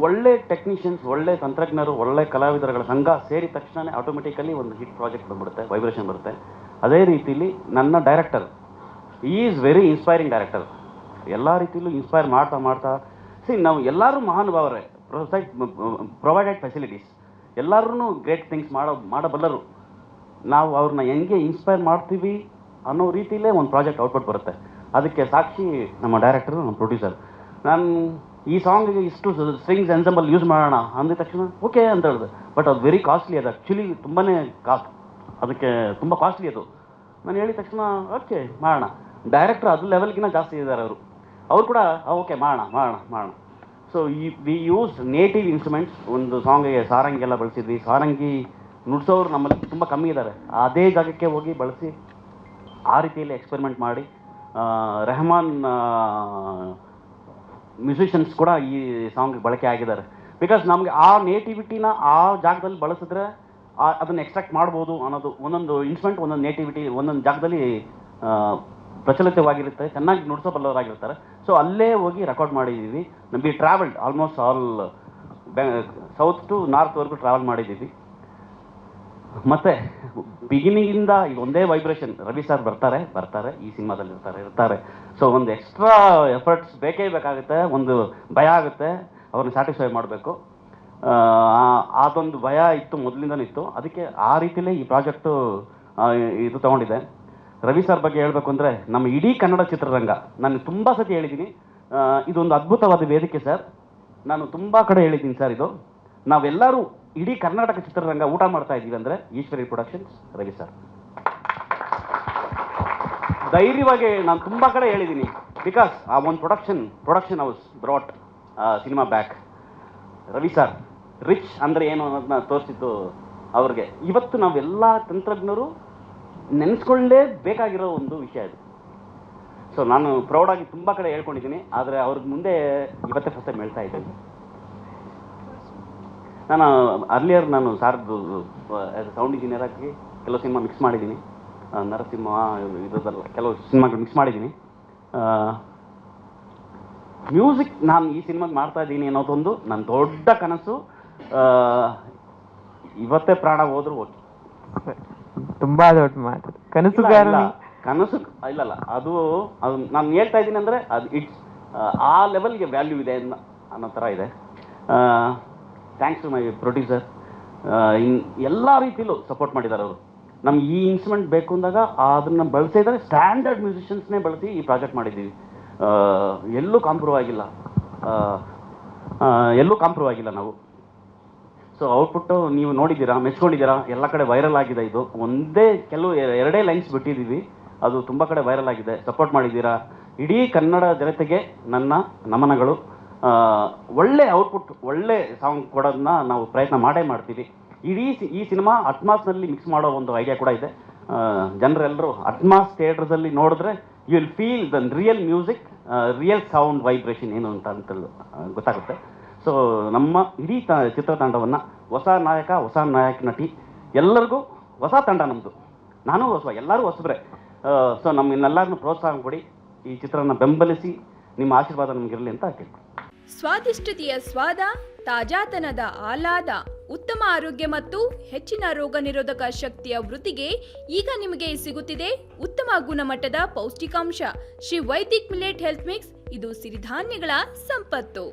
ಒಳ್ಳೆ ಟೆಕ್ನಿಷಿಯನ್ಸ್, ಒಳ್ಳೆ ತಂತ್ರಜ್ಞರು, ಒಳ್ಳೆ ಕಲಾವಿದರುಗಳ ಸಂಘ ಸೇರಿದ ತಕ್ಷಣ ಆಟೋಮೆಟಿಕಲಿ ಒಂದು ಹಿಟ್ ಪ್ರಾಜೆಕ್ಟ್ ಬಂದ್ಬಿಡುತ್ತೆ, ವೈಬ್ರೇಷನ್ ಬರುತ್ತೆ. ಅದೇ ರೀತಿಲಿ ನನ್ನ director is very inspiring director. ಎಲ್ಲ ರೀತಿಯಲ್ಲೂ ಇನ್ಸ್ಪೈರ್ ಮಾಡ್ತಾ ನಾವು ಎಲ್ಲರೂ ಮಹಾನುಭಾವರೇ, ಪ್ರೊವೈಡೆಡ್ ಫೆಸಿಲಿಟೀಸ್, ಎಲ್ಲರೂ ಗ್ರೇಟ್ ಥಿಂಗ್ಸ್ ಮಾಡಬಲ್ಲರು. ನಾವು ಅವ್ರನ್ನ ಹೆಂಗೆ ಇನ್ಸ್ಪೈರ್ ಮಾಡ್ತೀವಿ ಅನ್ನೋ ರೀತಿಯಲ್ಲೇ ಒಂದು ಪ್ರಾಜೆಕ್ಟ್ ಔಟ್ಪುಟ್ ಬರುತ್ತೆ. ಅದಕ್ಕೆ ಸಾಕ್ಷಿ ನಮ್ಮ ಡೈರೆಕ್ಟರು, ನಮ್ಮ ಪ್ರೊಡ್ಯೂಸರ್. ನಾನು ಈ ಸಾಂಗಿಗೆ ಇಷ್ಟು ಸ್ಟ್ರಿಂಗ್ಸ್ ಎನ್ಸೆಂಬಲ್ ಯೂಸ್ ಮಾಡೋಣ ಅಂದಿದ ತಕ್ಷಣ ಓಕೆ ಅಂತ ಹೇಳಿದೆ. ಬಟ್ ಅದು ವೆರಿ ಕಾಸ್ಟ್ಲಿ, ಅದು ಆ್ಯಕ್ಚುಲಿ ತುಂಬಾ ಅದಕ್ಕೆ ತುಂಬ ಕಾಸ್ಟ್ಲಿ ಅದು. ನಾನು ಹೇಳಿದ ತಕ್ಷಣ ಓಕೆ ಮಾಡೋಣ. ಡೈರೆಕ್ಟ್ರ್ ಅದು ಲೆವೆಲ್ಗಿಂತ ಜಾಸ್ತಿ ಇದ್ದಾರೆ ಅವ್ರು ಕೂಡ ಓಕೆ ಮಾಡೋಣ. So we use native instruments. ಒಂದು ಸಾಂಗಿಗೆ ಸಾರಂಗಿ ಎಲ್ಲ ಬಳಸಿದ್ವಿ. ಸಾರಂಗಿ ನುಡ್ಸೋರು ನಮ್ಮಲ್ಲಿ ತುಂಬ ಕಮ್ಮಿ ಇದ್ದಾರೆ. ಅದೇ ಜಾಗಕ್ಕೆ ಹೋಗಿ ಬಳಸಿ ಆ ರೀತಿಯಲ್ಲಿ ಎಕ್ಸ್ಪೆರಿಮೆಂಟ್ ಮಾಡಿ ರೆಹಮಾನ್ ಮ್ಯೂಸಿಷಿಯನ್ಸ್ ಕೂಡ ಈ ಸಾಂಗ್ ಬಳಕೆ ಆಗಿದ್ದಾರೆ. ಬಿಕಾಸ್ ನಮಗೆ ಆ ನೇಟಿವಿಟಿನ ಆ ಜಾಗದಲ್ಲಿ ಬಳಸಿದ್ರೆ ಅದನ್ನು ಎಕ್ಸ್ಟ್ರಾಕ್ಟ್ ಮಾಡ್ಬೋದು ಅನ್ನೋದು. ಒಂದೊಂದು ಇನ್ಸ್ಟ್ರೂಮೆಂಟ್ ಒಂದೊಂದು ನೇಟಿವಿಟಿ ಒಂದೊಂದು ಜಾಗದಲ್ಲಿ ಪ್ರಚಲಿತವಾಗಿರುತ್ತೆ, ಚೆನ್ನಾಗಿ ನುಡಿಸಬಲ್ಲವರಾಗಿರ್ತಾರೆ. ಸೊ ಅಲ್ಲೇ ಹೋಗಿ ರೆಕಾರ್ಡ್ ಮಾಡಿದ್ದೀವಿ. ನಮಗೆ travelled almost all south to ನಾರ್ತ್ವರೆಗೂ ಟ್ರಾವೆಲ್ ಮಾಡಿದ್ದೀವಿ. ಮತ್ತು ಬಿಗಿನಿಂಗಿಂದ ಈಗ ಒಂದೇ ವೈಬ್ರೇಷನ್. ರವಿ ಸರ್ ಬರ್ತಾರೆ ಈ ಸಿನಿಮಾದಲ್ಲಿ ಇರ್ತಾರೆ. ಸೊ ಒಂದು ಎಕ್ಸ್ಟ್ರಾ ಎಫರ್ಟ್ಸ್ ಬೇಕೇ ಬೇಕಾಗುತ್ತೆ. ಒಂದು ಭಯ ಆಗುತ್ತೆ, ಅವ್ರನ್ನ ಸ್ಯಾಟಿಸ್ಫೈ ಮಾಡಬೇಕು. ಅದೊಂದು ಭಯ ಇತ್ತು, ಮೊದಲಿಂದನೂ ಇತ್ತು. ಅದಕ್ಕೆ ಆ ರೀತಿಯಲ್ಲೇ ಈ ಪ್ರಾಜೆಕ್ಟು ಇದು ತೊಗೊಂಡಿದೆ. ರವಿ ಸರ್ ಬಗ್ಗೆ ಹೇಳಬೇಕು ಅಂದರೆ ನಮ್ಮ ಇಡೀ ಕನ್ನಡ ಚಿತ್ರರಂಗ, ನಾನು ತುಂಬ ಸತಿ ಹೇಳಿದ್ದೀನಿ, ಇದೊಂದು ಅದ್ಭುತವಾದ ವೇದಿಕೆ ಸರ್. ನಾನು ತುಂಬ ಕಡೆ ಹೇಳಿದ್ದೀನಿ ಸರ್, ಇದು ನಾವೆಲ್ಲರೂ ಇಡೀ ಕರ್ನಾಟಕ ಚಿತ್ರರಂಗ ಊಟ ಮಾಡ್ತಾ ಇದ್ದೀವಿ ಅಂದರೆ ಈಶ್ವರಿ ಪ್ರೊಡಕ್ಷನ್ಸ್, ರವಿ ಸರ್. ಧೈರ್ಯವಾಗಿ ನಾನು ತುಂಬ ಕಡೆ ಹೇಳಿದ್ದೀನಿ. ಬಿಕಾಸ್ ಆ ಒಂದು production house brought cinema back. Ravi sir rich ಅಂದರೆ ಏನು ಅನ್ನೋದನ್ನ ತೋರಿಸಿದ್ದು ಅವ್ರಿಗೆ. ಇವತ್ತು ನಾವೆಲ್ಲ ತಂತ್ರಜ್ಞರು ನೆನೆಸ್ಕೊಳ್ಳೇ ಬೇಕಾಗಿರೋ ಒಂದು ವಿಷಯ ಇದು. ಸೊ ನಾನು ಪ್ರೌಡಾಗಿ ತುಂಬ ಕಡೆ ಹೇಳ್ಕೊಂಡಿದ್ದೀನಿ, ಆದರೆ ಅವ್ರಿಗೆ ಮುಂದೆ ಇವತ್ತೇ ಫಸ್ಟ್ ಟೈಮ್ ಹೇಳ್ತಾ ಇದ್ದೇನೆ. ನಾನು ಅರ್ಲಿಯರ್ ನಾನು ಸಾರ್ದು ಸೌಂಡ್ ಇಂಜಿನಿಯರ್ ಆಗಿ ಕೆಲವು ಸಿನಿಮಾ ಮಿಕ್ಸ್ ಮಾಡಿದ್ದೀನಿ. ನರಸಿಂಹ ಇರೋದಲ್ಲ, ಕೆಲವು ಸಿನಿಮಾಗಳು ಮಿಕ್ಸ್ ಮಾಡಿದ್ದೀನಿ. ಮ್ಯೂಸಿಕ್ ನಾನು ಈ ಸಿನಿಮಾಗೆ ಮಾಡ್ತಾ ಇದ್ದೀನಿ ಅನ್ನೋದೊಂದು ನನ್ನ ದೊಡ್ಡ ಕನಸು. ಇವತ್ತೇ ಪ್ರಾಣ ಹೋದ್ರು ಓಕೆ. ತುಂಬಾ ದೊಡ್ಡ ಮಾತು. ಕನಸು ಇಲ್ಲಲ್ಲ, ಅದು ನಾನು ಹೇಳ್ತಾ ಇದ್ದೀನಿ ಅಂದರೆ ಅದು ಇಟ್ಸ್ ಆ ಲೆವೆಲ್ಗೆ ವ್ಯಾಲ್ಯೂ ಇದೆ ಅನ್ನೋ ಥರ ಇದೆ. Thanks to my producer. ಎಲ್ಲ ರೀತಿಯಲ್ಲೂ ಸಪೋರ್ಟ್ ಮಾಡಿದ್ದಾರೆ ಅವರು. ನಮ್ಗೆ ಈ ಇನ್ಸ್ಟ್ರೂಮೆಂಟ್ ಬೇಕು ಅಂದಾಗ ಅದನ್ನು ಬಳಸಿದರೆ ಸ್ಟ್ಯಾಂಡರ್ಡ್ ಮ್ಯೂಸಿಷಿಯನ್ಸ್ನೇ ಬಳಸಿ ಈ ಪ್ರಾಜೆಕ್ಟ್ ಮಾಡಿದ್ದೀವಿ. ಎಲ್ಲೂ ಕಾಂಪ್ರೂವ್ ಆಗಿಲ್ಲ ನಾವು. ಸೊ ಔಟ್ಪುಟ್ಟು ನೀವು ನೋಡಿದ್ದೀರಾ, ಮೆಚ್ಕೊಂಡಿದ್ದೀರಾ, ಎಲ್ಲ ಕಡೆ ವೈರಲ್ ಆಗಿದೆ. ಇದು ಒಂದೇ ಎರಡೇ ಲೈನ್ಸ್ ಬಿಟ್ಟಿದ್ದೀವಿ, ಅದು ತುಂಬ ಕಡೆ ವೈರಲ್ ಆಗಿದೆ. ಸಪೋರ್ಟ್ ಮಾಡಿದ್ದೀರಾ. ಇಡೀ ಕನ್ನಡ ಜನತೆಗೆ ನನ್ನ ನಮನಗಳು. ಒಳ್ಳೆ ಔಟ್ಪುಟ್, ಒಳ್ಳೆ ಸಾಂಗ್ ಕೊಡೋದನ್ನ ನಾವು ಪ್ರಯತ್ನ ಮಾಡ್ತೀವಿ. ಈ ಸಿನಿಮಾ ಅಟ್ಮಾಸ್ನಲ್ಲಿ ಮಿಕ್ಸ್ ಮಾಡೋ ಒಂದು ಐಡಿಯಾ ಕೂಡ ಇದೆ. ಜನರೆಲ್ಲರೂ ಅಟ್ಮಾಸ್ ಥಿಯೇಟರ್ಸಲ್ಲಿ ನೋಡಿದ್ರೆ you will feel the real music, real sound vibration ಏನು ಅಂತ ಗೊತ್ತಾಗುತ್ತೆ. ಸೊ ನಮ್ಮ ಇಡೀ ಚಿತ್ರತಂಡವನ್ನು ಹೊಸ ನಾಯಕ, ಹೊಸ ನಟಿ ಎಲ್ಲರಿಗೂ ಹೊಸ ತಂಡ ನಮ್ಮದು. ನಾನು ಎಲ್ಲರೂ ಹೊಸಬ್ರೆ. ಸೊ ನಮ್ಮನ್ನೆಲ್ಲರನ್ನು ಪ್ರೋತ್ಸಾಹ ಕೊಡಿ, ಈ ಚಿತ್ರನ ಬೆಂಬಲಿಸಿ, ನಿಮ್ಮ ಆಶೀರ್ವಾದ ನಮಗಿರಲಿ ಅಂತ ಕೇಳ್ತೀನಿ. ಸ್ವಾದಿಷ್ಟತೆಯ ಸ್ವಾದ, ತಾಜಾತನದ ಆಹ್ಲಾದ, ಉತ್ತಮ ಆರೋಗ್ಯ ಮತ್ತು ಹೆಚ್ಚಿನ ರೋಗ ನಿರೋಧಕ ಶಕ್ತಿಯ ವೃದ್ಧಿಗೆ ಈಗ ನಿಮಗೆ ಸಿಗುತ್ತಿದೆ ಉತ್ತಮ ಗುಣಮಟ್ಟದ ಪೌಷ್ಟಿಕಾಂಶ. Shri Vaidik millet health mix. ಇದು ಸಿರಿಧಾನ್ಯಗಳ ಸಂಪತ್ತು.